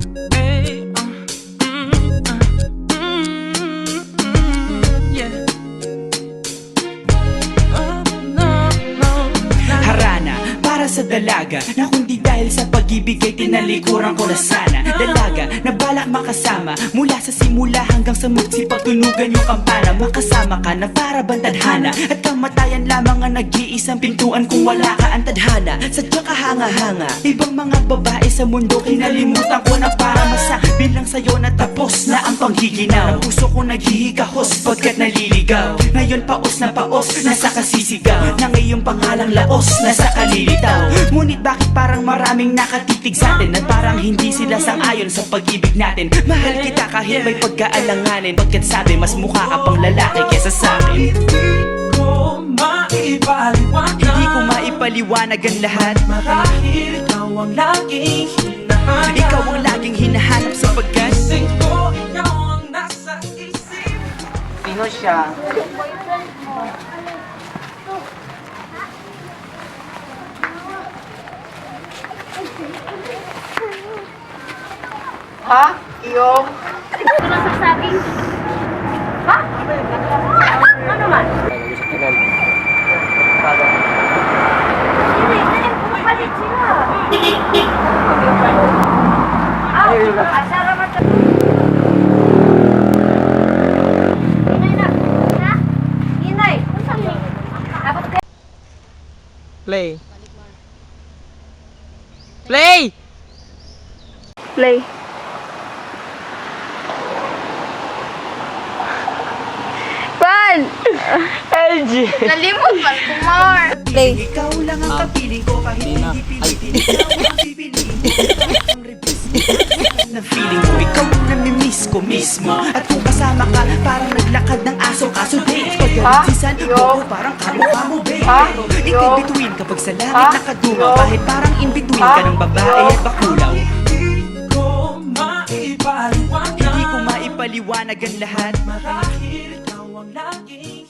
Hey, yeah. Oh, no, no. Harana, para sa dalaga na kundi dahil sa pag-ibig ay tinalikuran ko na sana. Dalaga, na balak makasama mula sa simula hanggang sa mutsi pagtunugan yung kampana. Makasama ka na para bantadhana at kamatayan lamang ang nag-iisang pintuan kung wala ka ang tadhana. Sadya ka hanga-hanga, ibang mga babae sa mundo kinalimutan ko na para masabi lang sa'yo na tapos na ang panghihinaw. Ang puso ko naghihikahos pagkat naliligaw. Ngayon paos na paos, nasa kasisigaw na ngayong pangalang laos, nasa kalilitaw. Ngunit bakit parang maraming nakatitig sa atin at parang hindi sila sang-ayon sa pag-ibig natin. Mahal kita kahit may pagkaalanganin, pagkat sabi mas mukha ka pang lalaki kesa sa'kin. Hindi ko maipaliwanag ang lahat, Marahil ikaw ang laging hinahanap. ikaw ang laging hinahanap sapagkat Gising ko, ikaw ang nasa isip. Sino siya? Ha? Iyong? Ito lang sa saging. Ha? Ano man? Hindi, pumapalit sila. Asara man ito. Inay na. Ha? Inay. Saan ni? Dapat kayo. Play. Play! Play. Pan! LG! Nalimot man, kumar. Play. ikaw lang ang kapiling ko kahit hindi pilitin. Ikaw ang pipiliin ang reviews na feeling ko, ikaw ang namimiss ko mismo. At kung kasama ka, parang naglakad ng aso. Kaso dates, pag-alisisan, oo, parang kamo-kamo, babe. Pero ikay bituin kapag sa langit nakadungaw. Kahit parang in-between ka ng babae at bakulaw. Hindi ko maipaliwanag ang lahat. Marahil ikaw ang laging